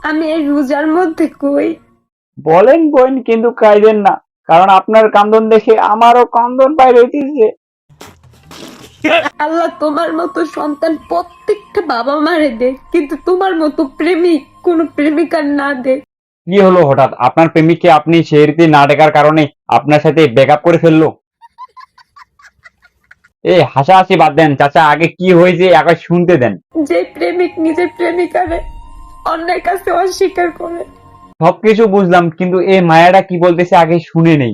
আমি এই রোজার মধ্যে কই। বলেন বোন, কিন্তু কাইদেন না, কারণ আপনার কান্দন দেখে আমারও কান্দন বাইরে হইতেছে। আল্লাহ তোমার মতো সন্তান প্রত্যেকটা বাবা মারে দে, কিন্তু তোমার মতো প্রেমিক কোন প্রেমিকার না দে। কি হলো হঠাৎ? আপনার প্রেমিককে আপনি সেহরিতে না ডাকার কারণে আপনার সাথে ব্রেকআপ করে ফেললো? এই হাসাহাসি বাদ দেন চাচা, আগে কি হয়েছে আগে শুনতে দেন। যে প্রেমিক নিজের প্রেমিকারে অন্যের কাছে অস্বীকার করে, সবকিছু বুঝলাম, কিন্তু এই মায়াটা কি বলতেছে আগে শুনে নেই।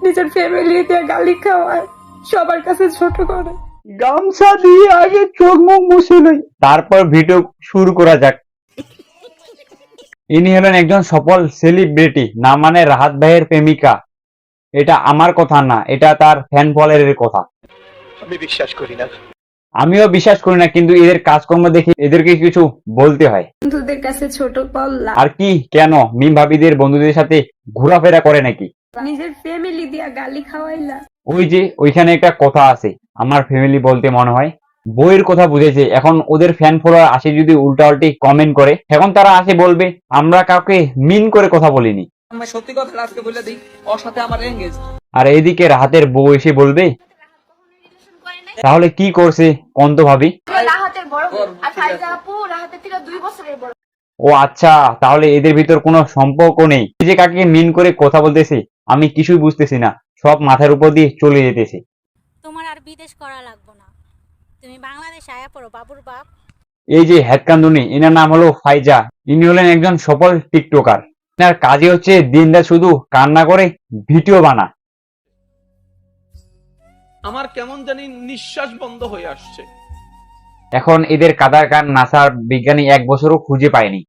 নিজের ফ্যামিলি দিয়ে গালি খাওয়ায়, সবার কাছে ছোট করে। গামছা দিয়ে আগে চোখ মুখ মুছে লই, তারপর ভিডিও শুরু করা যাক। ইনি হলেন একজন সফল সেলিব্রিটি, না মানে রাহাত ভাইয়ের প্রেমিকা। এটা আমার কথা না, এটা তার ফ্যান ফলোয়ারের কথা। আমি বিশ্বাস করি না। আমিও বিশ্বাস করি না, কিন্তু এদের কাজকর্ম দেখে এদেরকে কিছু বলতে হয়। বন্ধুদের কাছে ছোট পাল্লা, আর কি কেন মিম ভাবিদের বন্ধুদের সাথে ঘোরাফেরা করে নাকি? নিজের ফ্যামিলি দিয়া গালি খাওয়াইলা। ওই যে ওইখানে একটা কথা আছে, আমার ফ্যামিলি বলতে মনে হয় বইয়ের কথা বুঝেছে। এখন ওদের ফ্যান ফলোয়ার আসে যদি উল্টাপাল্টি কমেন্ট করে, এখন তারা আসে বলবে আমরা কাউকে মিন করে কথা বলিনি। আমি সত্যি কথা আজকে বলে দিই, ওর সাথে আমার এনগেজ। আর এইদিকে রাহাতের বউ এসে বলবে তাহলে কি করছে কন্ত ভাবি? রাহাতের বড় বোন, আর ফাইজা আপু রাহাতের থেকে 2 বছরের বড়। ও আচ্ছা, তাহলে এদের ভিতর কোনো সম্পর্ক নেই। এই যে কাকে মিন করে কথা বলতেছে আমি কিছুই বুঝতেছি না, সব মাথার উপর দিয়ে চলে যেতেছে। তোমার আর বিদেশ করা লাগবে না, তুমি বাংলাদেশে আয়া পড়ো বাবুর বাপ। এই যে হেদকান্দুনি, এনার নাম হলো ফাইজা। ইনি হলেন একজন সফল টিকটকার। এনার কাজই হচ্ছে দিনরাত শুধু কান্না করে ভিডিও বানা। আমার কেমন জানি নিঃশ্বাস বন্ধ হয়ে আসছে। এখন এদের কাদার কান নাসার বিজ্ঞানী 1 বছরও খুঁজে পায়নি।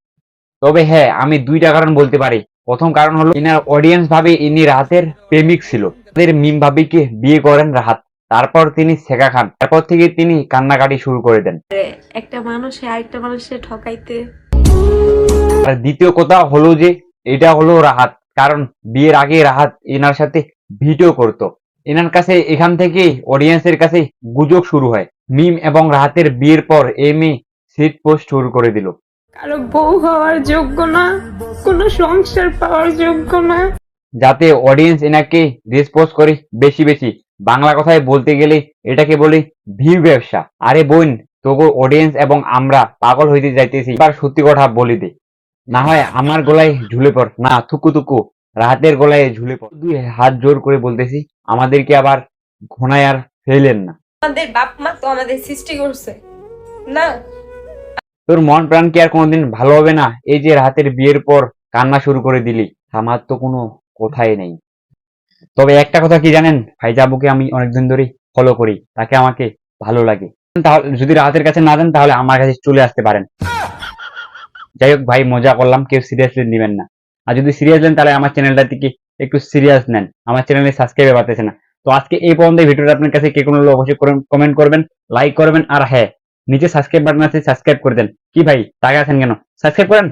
তবে হ্যাঁ, আমি 2টা কারণ বলতে পারি। প্রথম কারণ হলো এনার অডিয়েন্স ভাবে ইনি রাহাতের প্রেমিক ছিল। তাদের মিম ভাবিকে বিয়ে করেন রাহাত, তারপর তিনি শেখা খান, তারপর থেকে তিনি কান্নাকাটি শুরু করে দেন। একটা মানুষে আরেকটা মানুষের ঠকাইতে। আর দ্বিতীয় কথা হলো যে এটা হলো রাহাত, কারণ বিয়ের আগে রাহাত এনার সাথে ভিডিও করত। এনার কাছে এখান থেকে অডিয়েন্সের কাছে গুজব শুরু হয়। মিম এবং রাহাতের বিয়ের পর এই মেয়ে সিট পোস্ট শুরু করে দিল। কারো বউ হওয়ার যোগ্য না, কোনো সংসার পাওয়ার যোগ্য না, যাতে অডিয়েন্স এনাকে রেসপন্স করে বেশি বেশি। বাংলা কথায় বলতে গেলে এটাকে বলে ভিউ ব্যবসা। আরে বোন, তোগো অডিয়েন্স এবং আমরা পাগল হইতে যাইতেছি, এবার সত্যি কথা বলি দে, না হয় আমার গলায় ঝুলে পড়, না থুকু থুকু রাহাতের গলায় ঝুলে পড়। 2 হাত জোর করে বলতেছি, আমাদেরকে আবার ঘোনায় আর ফেলেন না। আমাদের বাপ মা তো আমাদের সৃষ্টি করছে না। তোর মন প্রাণ কি আর কোনোদিন ভালো হবে না? এই যে রাহাতের বিয়ের পর কান্না শুরু করে দিলি, আমার তো কোনো কথাই নেই। তবে একটা কথা কি জানেন, ফাইজা আপুকে আমি অনেকদিন ধরেই ফলো করি, তাকে আমাকে ভালো লাগে। তাহলে যদি রাহাতের কাছে না দেন তাহলে আমার কাছে চলে আসতে পারেন। যাই হোক ভাই, মজা করলাম, কেউ সিরিয়াসলি নেবেন না। আর যদি সিরিয়াস নেন তাহলে আমার চ্যানেলটা থেকে একটু সিরিয়াস নেন, আমার চ্যানেলে সাবস্ক্রাইব পাচ্ছেন না। তো আজকে এই পর্যন্ত ভিডিওটা আপনার কাছে কে কোনো অবশ্যই কমেন্ট করবেন, লাইক করবেন, আর হ্যাঁ নিচে সাবস্ক্রাইব বাটন আছে সাবস্ক্রাইব করে দেন। কি ভাই তাকে আছেন কেন, সাবস্ক্রাইব করেন।